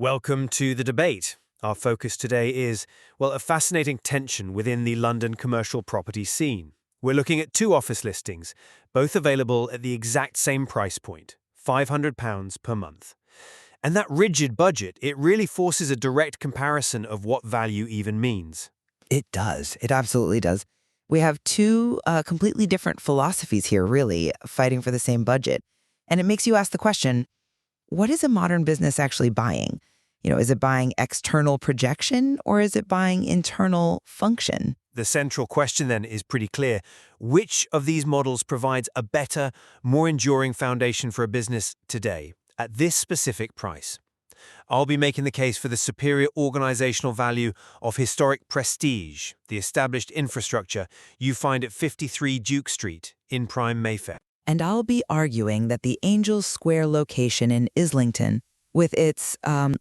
Welcome to the debate. Our focus today is, well, a fascinating tension within the London commercial property scene. We're looking at two office listings, both available at the exact same price point, £500 per month. And that rigid budget, it really forces a direct comparison of what value even means. It does. It absolutely does. We have two completely different philosophies here, really, fighting for the same budget. And it makes you ask the question, what is a modern business actually buying? Is it buying external projection or is it buying internal function? The central question then is pretty clear. Which of these models provides a better, more enduring foundation for a business today, at this specific price? I'll be making the case for the superior organizational value of historic prestige, the established infrastructure you find at 53 Duke Street in prime Mayfair. And I'll be arguing that the Angel Square location in Islington, with its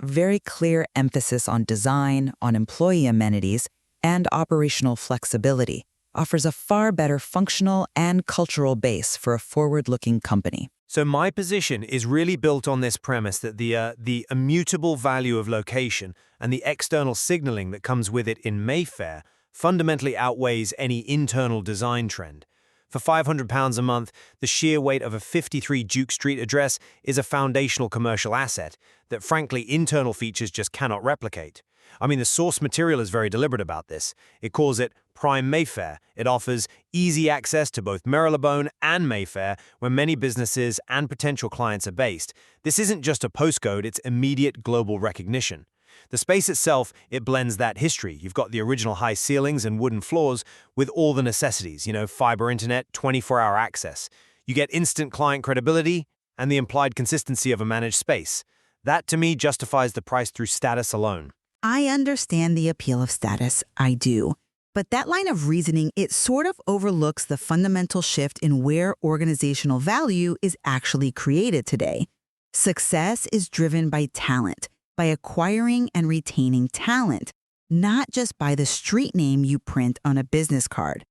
very clear emphasis on design, on employee amenities, and operational flexibility, offers a far better functional and cultural base for a forward-looking company. So my position is really built on this premise that the immutable value of location and the external signaling that comes with it in Mayfair fundamentally outweighs any internal design trend. For £500 a month, the sheer weight of a 53 Duke Street address is a foundational commercial asset that, frankly, internal features just cannot replicate. I mean, the source material is very deliberate about this. It calls it Prime Mayfair. It offers easy access to both Marylebone and Mayfair, where many businesses and potential clients are based. This isn't just a postcode, it's immediate global recognition. The space itself, it blends that history. You've got the original high ceilings and wooden floors with all the necessities, fiber internet, 24-hour access. You get instant client credibility and the implied consistency of a managed space. That, to me, justifies the price through status alone. I understand the appeal of status, I do. But that line of reasoning, it sort of overlooks the fundamental shift in where organizational value is actually created today. Success is driven by talent, by acquiring and retaining talent, not just by the street name you print on a business card.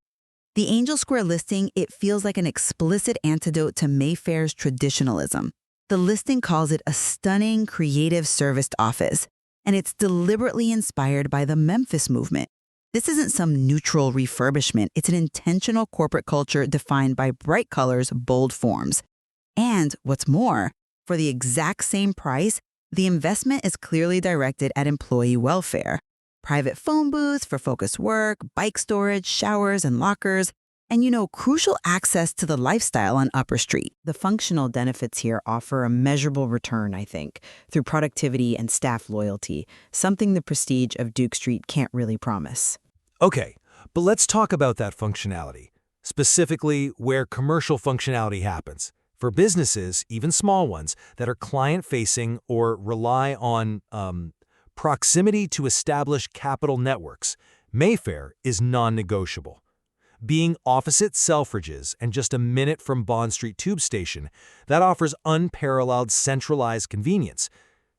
The Angel Square listing, it feels like an explicit antidote to Mayfair's traditionalism. The listing calls it a stunning, creative serviced office, and it's deliberately inspired by the Memphis movement. This isn't some neutral refurbishment. It's an intentional corporate culture defined by bright colors, bold forms. And what's more, for the exact same price, the investment is clearly directed at employee welfare. Private phone booths for focused work, bike storage, showers and lockers, and crucial access to the lifestyle on Upper Street. The functional benefits here offer a measurable return, I think, through productivity and staff loyalty, something the prestige of Duke Street can't really promise. Okay, but let's talk about that functionality, specifically where commercial functionality happens. For businesses, even small ones, that are client-facing or rely on proximity to established capital networks, Mayfair is non-negotiable. Being opposite Selfridges and just a minute from Bond Street Tube Station, that offers unparalleled centralized convenience.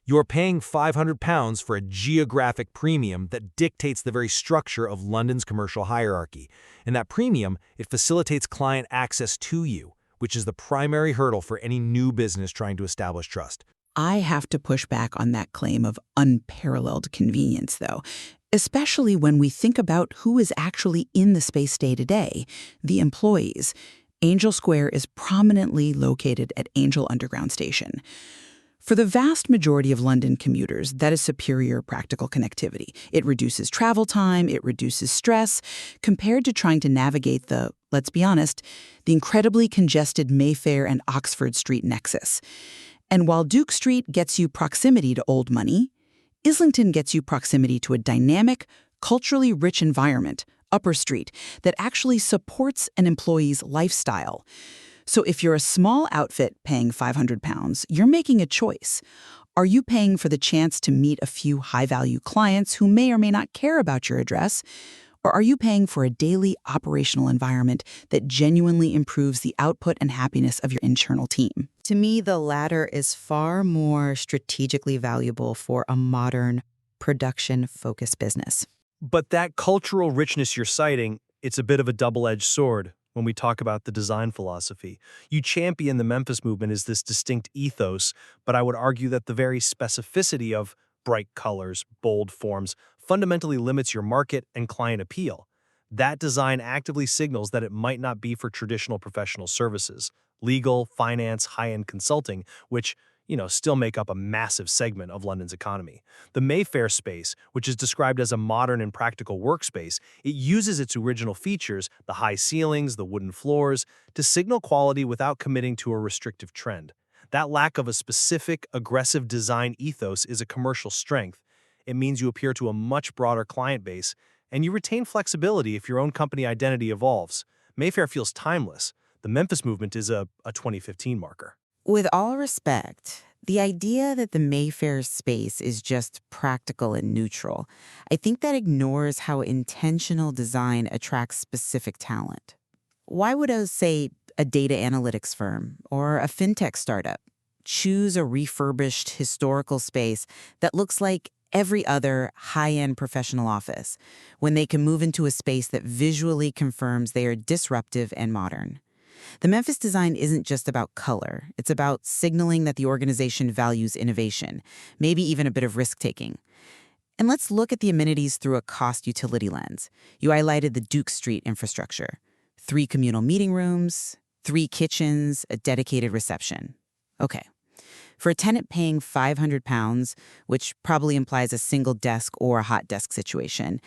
You're paying £500 for a geographic premium that dictates the very structure of London's commercial hierarchy. And that premium, it facilitates client access to you, which is the primary hurdle for any new business trying to establish trust. I have to push back on that claim of unparalleled convenience, though, especially when we think about who is actually in the space day to day, the employees. Angel Square is prominently located at Angel Underground Station. For the vast majority of London commuters, that is superior practical connectivity. It reduces travel time, it reduces stress, compared to trying to navigate the, let's be honest, the incredibly congested Mayfair and Oxford Street nexus. And while Duke Street gets you proximity to old money, Islington gets you proximity to a dynamic, culturally rich environment, Upper Street, that actually supports an employee's lifestyle. So if you're a small outfit paying £500, you're making a choice. Are you paying for the chance to meet a few high-value clients who may or may not care about your address? Or are you paying for a daily operational environment that genuinely improves the output and happiness of your internal team? To me, the latter is far more strategically valuable for a modern, production-focused business. But that cultural richness you're citing, it's a bit of a double-edged sword. When we talk about the design philosophy, you champion the Memphis movement as this distinct ethos, but I would argue that the very specificity of bright colors, bold forms, fundamentally limits your market and client appeal. That design actively signals that it might not be for traditional professional services, legal, finance, high-end consulting, which, still make up a massive segment of London's economy. The Mayfair space, which is described as a modern and practical workspace, it uses its original features, the high ceilings, the wooden floors, to signal quality without committing to a restrictive trend. That lack of a specific, aggressive design ethos is a commercial strength. It means you appeal to a much broader client base, and you retain flexibility if your own company identity evolves. Mayfair feels timeless. The Memphis movement is a 2015 marker. With all respect, the idea that the Mayfair space is just practical and neutral, I think that ignores how intentional design attracts specific talent. Why would say, a data analytics firm or a fintech startup choose a refurbished historical space that looks like every other high-end professional office when they can move into a space that visually confirms they are disruptive and modern? The Memphis design isn't just about color. It's about signaling that the organization values innovation, maybe even a bit of risk-taking. And let's look at the amenities through a cost-utility lens. You highlighted the Duke Street infrastructure. 3 communal meeting rooms, 3 kitchens, a dedicated reception. Okay. For a tenant paying £500, which probably implies a single desk or a hot desk situation,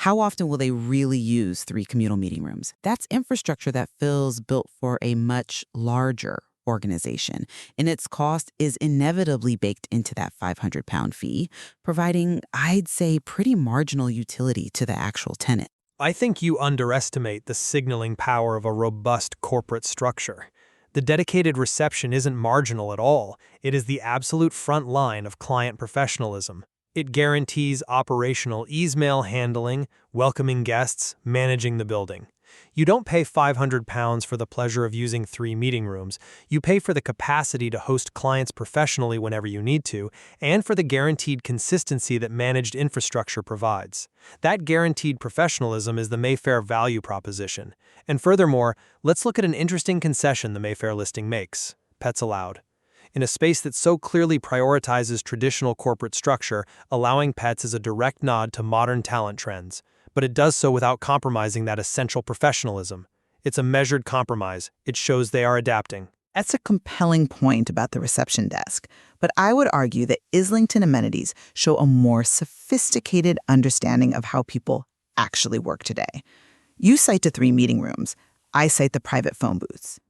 how often will they really use 3 communal meeting rooms? That's infrastructure that feels built for a much larger organization, and its cost is inevitably baked into that £500 fee, providing, I'd say, pretty marginal utility to the actual tenant. I think you underestimate the signaling power of a robust corporate structure. The dedicated reception isn't marginal at all. It is the absolute front line of client professionalism. It guarantees operational email handling, welcoming guests, managing the building. You don't pay £500 for the pleasure of using 3 meeting rooms. You pay for the capacity to host clients professionally whenever you need to, and for the guaranteed consistency that managed infrastructure provides. That guaranteed professionalism is the Mayfair value proposition. And furthermore, let's look at an interesting concession the Mayfair listing makes: pets allowed. In a space that so clearly prioritizes traditional corporate structure, allowing pets is a direct nod to modern talent trends. But it does so without compromising that essential professionalism. It's a measured compromise. It shows they are adapting. That's a compelling point about the reception desk, but I would argue that Islington amenities show a more sophisticated understanding of how people actually work today. You cite the 3 meeting rooms. I cite the private phone booths.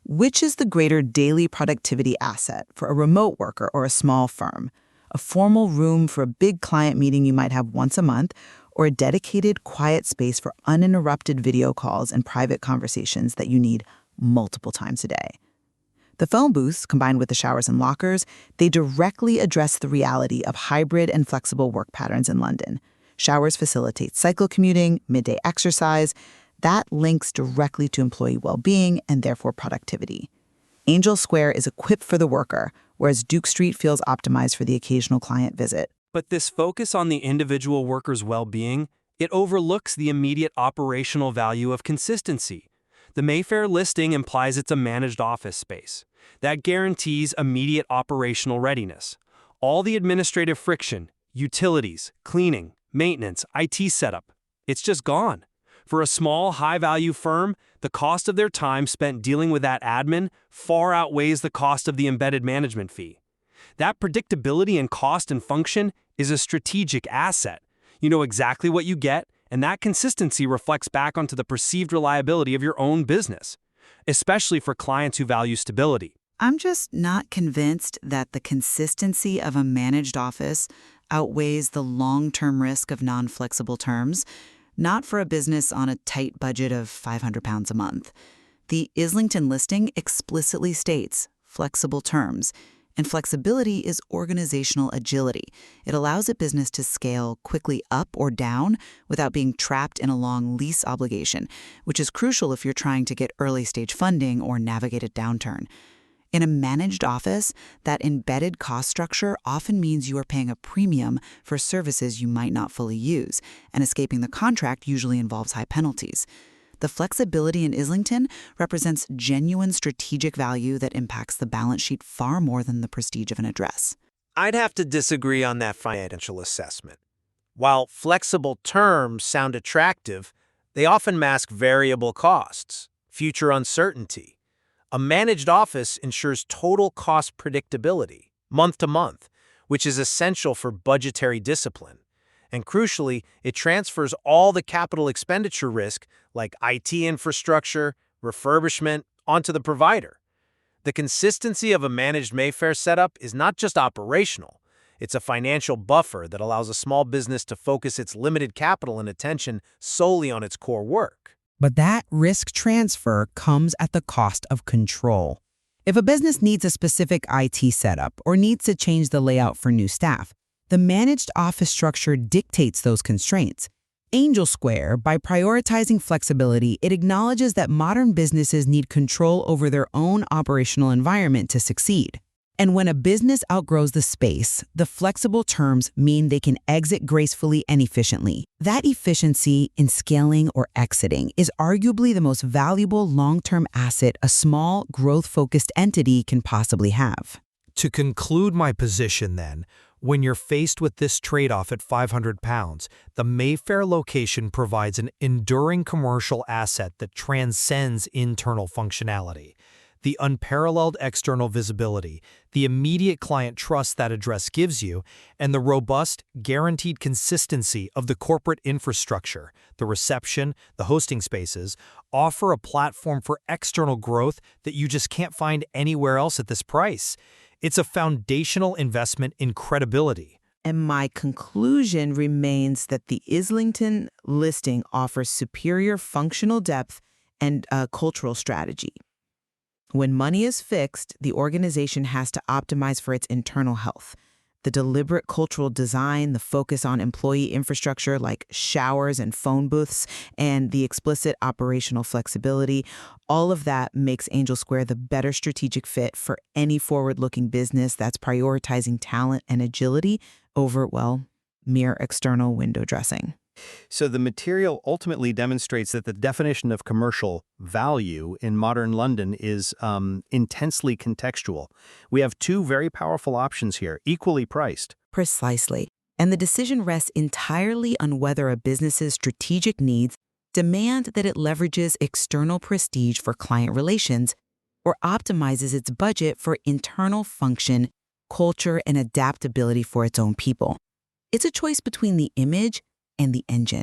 Which is the greater daily productivity asset for a remote worker or a small firm? A formal room for a big client meeting you might have once a month, or a dedicated, quiet space for uninterrupted video calls and private conversations that you need multiple times a day? The phone booths, combined with the showers and lockers, they directly address the reality of hybrid and flexible work patterns in London. Showers facilitate cycle commuting, midday exercise. That links directly to employee well-being and therefore productivity. Angel Square is equipped for the worker, whereas Duke Street feels optimized for the occasional client visit. But this focus on the individual worker's well-being, it overlooks the immediate operational value of consistency. The Mayfair listing implies it's a managed office space. That guarantees immediate operational readiness. All the administrative friction, utilities, cleaning, maintenance, IT setup, it's just gone. For a small, high-value firm, the cost of their time spent dealing with that admin far outweighs the cost of the embedded management fee. That predictability in cost and function is a strategic asset. You know exactly what you get, and that consistency reflects back onto the perceived reliability of your own business, especially for clients who value stability. I'm just not convinced that the consistency of a managed office outweighs the long-term risk of non-flexible terms, not for a business on a tight budget of £500 a month. The Islington listing explicitly states flexible terms, and flexibility is organizational agility. It allows a business to scale quickly up or down without being trapped in a long lease obligation, which is crucial if you're trying to get early-stage funding or navigate a downturn. In a managed office, that embedded cost structure often means you are paying a premium for services you might not fully use, and escaping the contract usually involves high penalties. The flexibility in Islington represents genuine strategic value that impacts the balance sheet far more than the prestige of an address. I'd have to disagree on that financial assessment. While flexible terms sound attractive, they often mask variable costs, future uncertainty. A managed office ensures total cost predictability, month to month, which is essential for budgetary discipline. And crucially, it transfers all the capital expenditure risk, like IT infrastructure, refurbishment, onto the provider. The consistency of a managed Mayfair setup is not just operational, it's a financial buffer that allows a small business to focus its limited capital and attention solely on its core work. But that risk transfer comes at the cost of control. If a business needs a specific IT setup or needs to change the layout for new staff, the managed office structure dictates those constraints. Angel Square, by prioritizing flexibility, it acknowledges that modern businesses need control over their own operational environment to succeed. And when a business outgrows the space, the flexible terms mean they can exit gracefully and efficiently. That efficiency in scaling or exiting is arguably the most valuable long-term asset a small, growth-focused entity can possibly have. To conclude my position then, when you're faced with this trade-off at £500, the Mayfair location provides an enduring commercial asset that transcends internal functionality. The unparalleled external visibility, the immediate client trust that address gives you, and the robust, guaranteed consistency of the corporate infrastructure, the reception, the hosting spaces, offer a platform for external growth that you just can't find anywhere else at this price. It's a foundational investment in credibility. And my conclusion remains that the Islington listing offers superior functional depth and cultural strategy. When money is fixed, the organization has to optimize for its internal health. The deliberate cultural design, the focus on employee infrastructure like showers and phone booths, and the explicit operational flexibility, all of that makes Angel Square the better strategic fit for any forward-looking business that's prioritizing talent and agility over, well, mere external window dressing. So the material ultimately demonstrates that the definition of commercial value in modern London is intensely contextual. We have two very powerful options here, equally priced. Precisely. And the decision rests entirely on whether a business's strategic needs demand that it leverages external prestige for client relations or optimizes its budget for internal function, culture, and adaptability for its own people. It's a choice between the image and the engine.